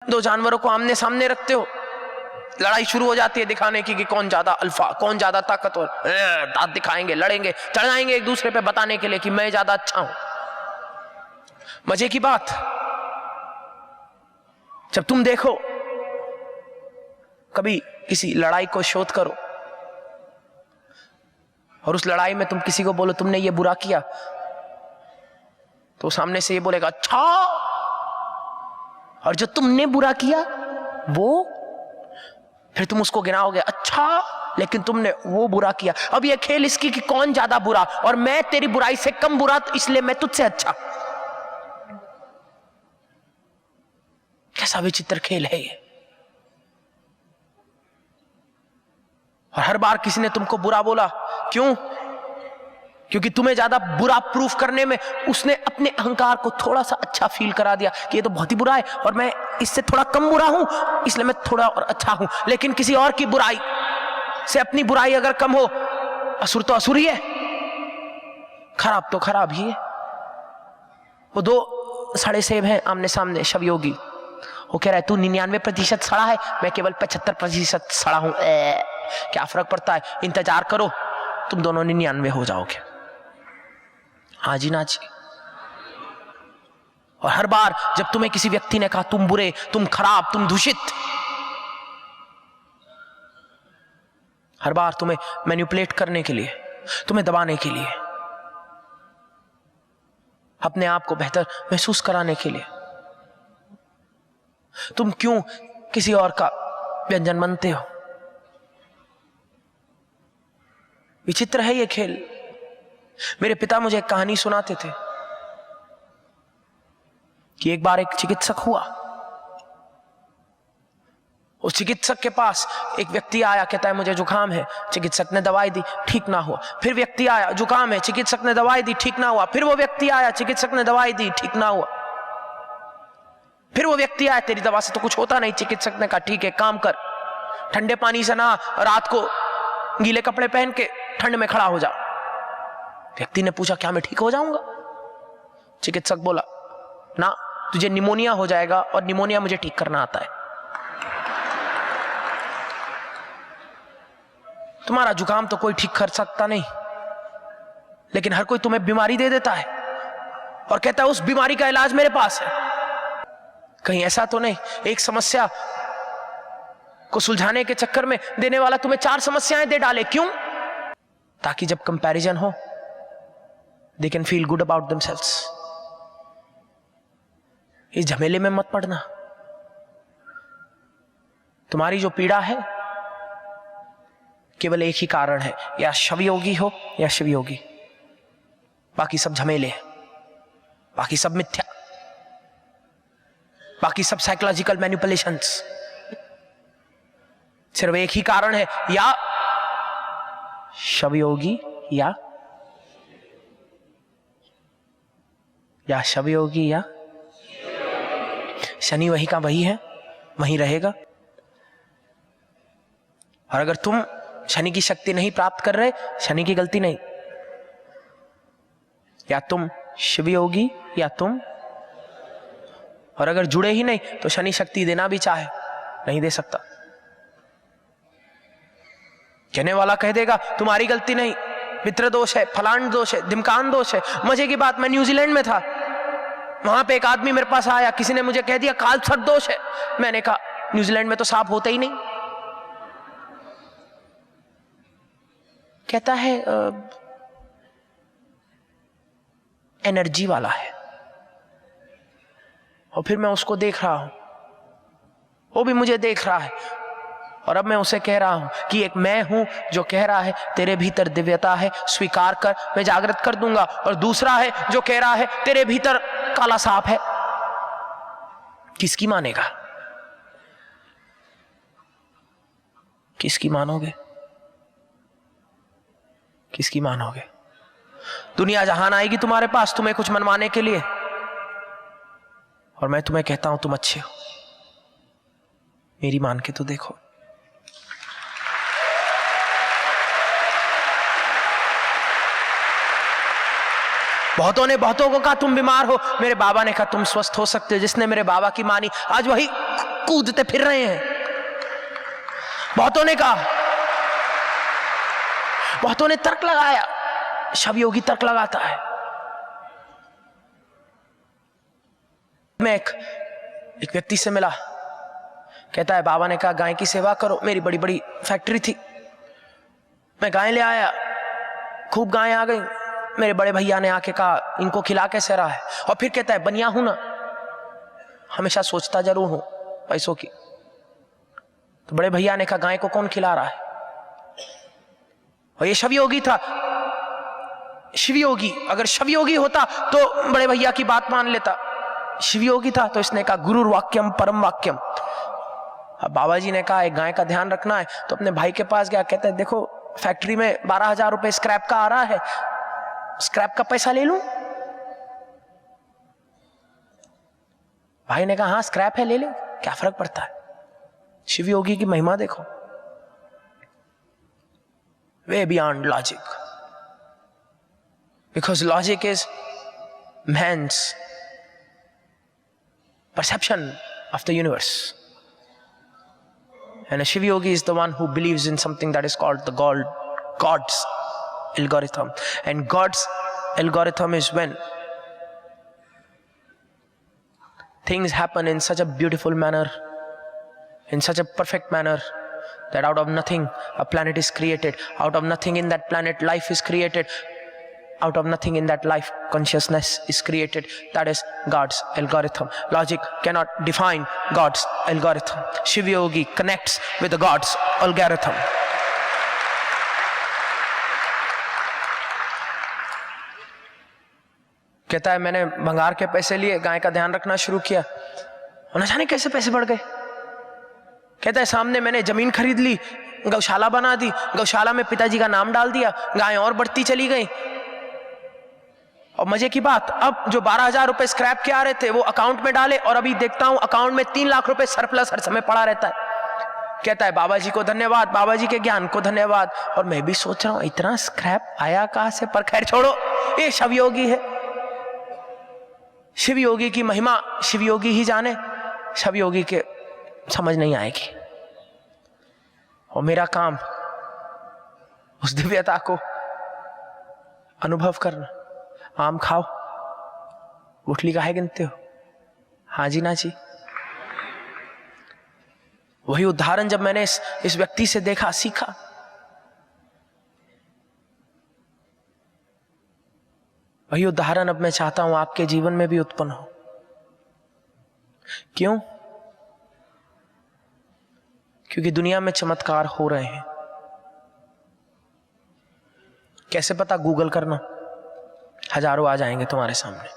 दो जानवरों को आमने सामने रखते हो, लड़ाई शुरू हो जाती है दिखाने की कि कौन ज्यादा अल्फा, कौन ज्यादा ताकतवर, दांत दिखाएंगे, लड़ेंगे, चढ़ाएंगे एक दूसरे पे बताने के लिए कि मैं ज्यादा अच्छा हूं। मजे की बात, जब तुम देखो कभी किसी लड़ाई को शोध करो और उस लड़ाई में तुम किसी को बोलो तुमने ये बुरा किया, तो सामने से ये बोलेगा अच्छा, और जो तुमने बुरा किया वो, फिर तुम उसको गिनाओगे अच्छा लेकिन तुमने वो बुरा किया। अब ये खेल इसकी कि कौन ज्यादा बुरा, और मैं तेरी बुराई से कम बुरा तो इसलिए मैं तुझसे अच्छा। कैसा विचित्र खेल है ये। और हर बार किसी ने तुमको बुरा बोला, क्यों? क्योंकि तुम्हें ज्यादा बुरा प्रूफ करने में उसने अपने अहंकार को थोड़ा सा अच्छा फील करा दिया कि ये तो बहुत ही बुरा है और मैं इससे थोड़ा कम बुरा हूं इसलिए मैं थोड़ा और अच्छा हूं। लेकिन किसी और की बुराई से अपनी बुराई अगर कम हो, असुर तो असुर ही है, खराब तो खराब ही है। वो दो सड़े सेब हैं आमने सामने, शव योगी। वो कह रहा है तू 99% सड़ा है, मैं केवल 75% सड़ा हूं। क्या फर्क पड़ता है, इंतजार करो तुम दोनों 99 हो जाओगे। हाँ जी ना जी। और हर बार जब तुम्हें किसी व्यक्ति ने कहा तुम बुरे, तुम खराब, तुम दूषित, हर बार तुम्हें मैनिपुलेट करने के लिए, तुम्हें दबाने के लिए, अपने आप को बेहतर महसूस कराने के लिए, तुम क्यों किसी और का व्यंजन बनते हो? विचित्र है ये खेल। मेरे पिता मुझे एक कहानी सुनाते थे कि एक बार एक चिकित्सक हुआ, उस चिकित्सक के पास एक व्यक्ति आया, कहता है मुझे जुकाम है, चिकित्सक ने दवाई दी, ठीक ना हुआ। फिर व्यक्ति आया, जुकाम है, चिकित्सक ने दवाई दी, ठीक ना हुआ। फिर वो व्यक्ति आया, चिकित्सक ने दवाई दी, ठीक ना हुआ। फिर वो व्यक्ति आया, तेरी दवा से तो कुछ होता नहीं। चिकित्सक ने कहा ठीक है, काम कर, ठंडे पानी से नहा, रात को गीले कपड़े पहन के ठंड में खड़ा हो जा। व्यक्ति ने पूछा क्या मैं ठीक हो जाऊंगा? चिकित्सक बोला ना, तुझे निमोनिया हो जाएगा और निमोनिया मुझे ठीक करना आता है। तुम्हारा जुकाम तो कोई ठीक कर सकता नहीं, लेकिन हर कोई तुम्हें बीमारी दे देता है और कहता है उस बीमारी का इलाज मेरे पास है। कहीं ऐसा तो नहीं एक समस्या को सुलझाने के चक्कर में देने वाला तुम्हें 4 समस्याएं दे डाले? क्यों? ताकि जब कंपैरिजन हो they can feel good about themselves. इस झमेले में मत पड़ना। तुम्हारी जो पीड़ा है केवल एक ही कारण है, या शवयोगी हो या शिवयोगी। बाकी सब झमेले हैं, बाकी सब मिथ्या, बाकी सब साइकोलॉजिकल मैनिपुलेशंस। सिर्फ एक ही कारण है, या शवयोगी या शवयोगी या शनि वही का वही है, वहीं रहेगा। और अगर तुम शनि की शक्ति नहीं प्राप्त कर रहे, शनि की गलती नहीं, या तुम शिवयोगी या तुम, और अगर जुड़े ही नहीं तो शनि शक्ति देना भी चाहे नहीं दे सकता। कहने वाला कह देगा तुम्हारी गलती नहीं, मित्र दोष है, फलान दोष है, ढिमकान दोष है। मजे की बात, मैं न्यूजीलैंड में था, वहां पे एक आदमी मेरे पास आया, किसी ने मुझे कह दिया काल सर्प दोष है। मैंने कहा न्यूजीलैंड में तो सांप होते ही नहीं। कहता है एनर्जी वाला है। और फिर मैं उसको देख रहा हूं, वो भी मुझे देख रहा है, और अब मैं उसे कह रहा हूं कि एक मैं हूं जो कह रहा है तेरे भीतर दिव्यता है, स्वीकार कर, मैं जागृत कर दूंगा। और दूसरा है जो कह रहा है तेरे भीतर काला सांप है। किसकी मानेगा? किसकी मानोगे? किसकी मानोगे? दुनिया जहान आएगी तुम्हारे पास तुम्हें कुछ मनवाने के लिए, और मैं तुम्हें कहता हूं तुम अच्छे हो, मेरी मान के तो देखो। बहुतों ने बहुतों को कहा तुम बीमार हो, मेरे बाबा ने कहा तुम स्वस्थ हो सकते हो। जिसने मेरे बाबा की मानी आज वही कूदते फिर रहे हैं। बहुतों ने कहा, बहुतों ने तर्क लगाया, शव योगी तर्क लगाता है। मैं एक व्यक्ति से मिला, कहता है बाबा ने कहा गाय की सेवा करो। मेरी बड़ी बड़ी फैक्ट्री थी, मैं गाय ले आया, खूब गायें आ गई। मेरे बड़े भैया ने आके कहा इनको खिला कैसे रहा है, और फिर कहता है बनिया हूं ना, हमेशा सोचता जरूर हूं पैसों की। तो बड़े भैया ने कहा गाय को कौन खिला रहा है, और ये शवयोगी था। शिवयोगी, अगर शवयोगी होता तो बड़े भैया की बात मान लेता, शिवयोगी था तो इसने कहा गुरुर वाक्यम परम वाक्यम। अब बाबा जी ने कहा एक गाय का ध्यान रखना है, तो अपने भाई के पास गया, कहता है देखो फैक्ट्री में 12,000 रुपए स्क्रैप का आ रहा है, स्क्रैप का पैसा ले लूं? भाई ने कहा हाँ स्क्रैप है ले ले, क्या फर्क पड़ता है। शिवयोगी की महिमा देखो, वे beyond logic, because logic is man's perception of the universe, and a Shiv Yogi is the one who believes in something that is called the God's algorithm. And God's algorithm is when things happen in such a beautiful manner, in such a perfect manner, that out of nothing a planet is created, out of nothing in that planet life is created, out of nothing in that life consciousness is created. That is God's algorithm. Logic cannot define God's algorithm. Shiv Yogi connects with the God's algorithm. कहता है मैंने भंगार के पैसे लिए, गाय का ध्यान रखना शुरू किया, और न जाने कैसे पैसे बढ़ गए। कहता है सामने मैंने जमीन खरीद ली, गौशाला बना दी, गौशाला में पिताजी का नाम डाल दिया, गाय और बढ़ती चली गई। और मजे की बात, अब जो 12,000 रुपए स्क्रैप के आ रहे थे वो अकाउंट में डाले, और अभी देखता हूं अकाउंट में 3 लाख रुपए सरप्लस हर समय पड़ा रहता है। कहता है बाबा जी को धन्यवाद, बाबा जी के ज्ञान को धन्यवाद। और मैं भी सोच रहा हूं इतना स्क्रैप आया कहां से, पर खैर छोड़ो, ये शिवयोगी है। शिवयोगी की महिमा शिवयोगी ही जाने, शिवयोगी के समझ नहीं आएगी। और मेरा काम उस दिव्यता को अनुभव करना। आम खाओ, गुठली काहे गिनते हो, हाँ जी ना जी। वही उदाहरण जब मैंने इस व्यक्ति से देखा, सीखा, वही उदाहरण अब मैं चाहता हूं आपके जीवन में भी उत्पन्न हो। क्यों? क्योंकि दुनिया में चमत्कार हो रहे हैं। कैसे पता? गूगल करना, हजारों आ जाएंगे तुम्हारे सामने।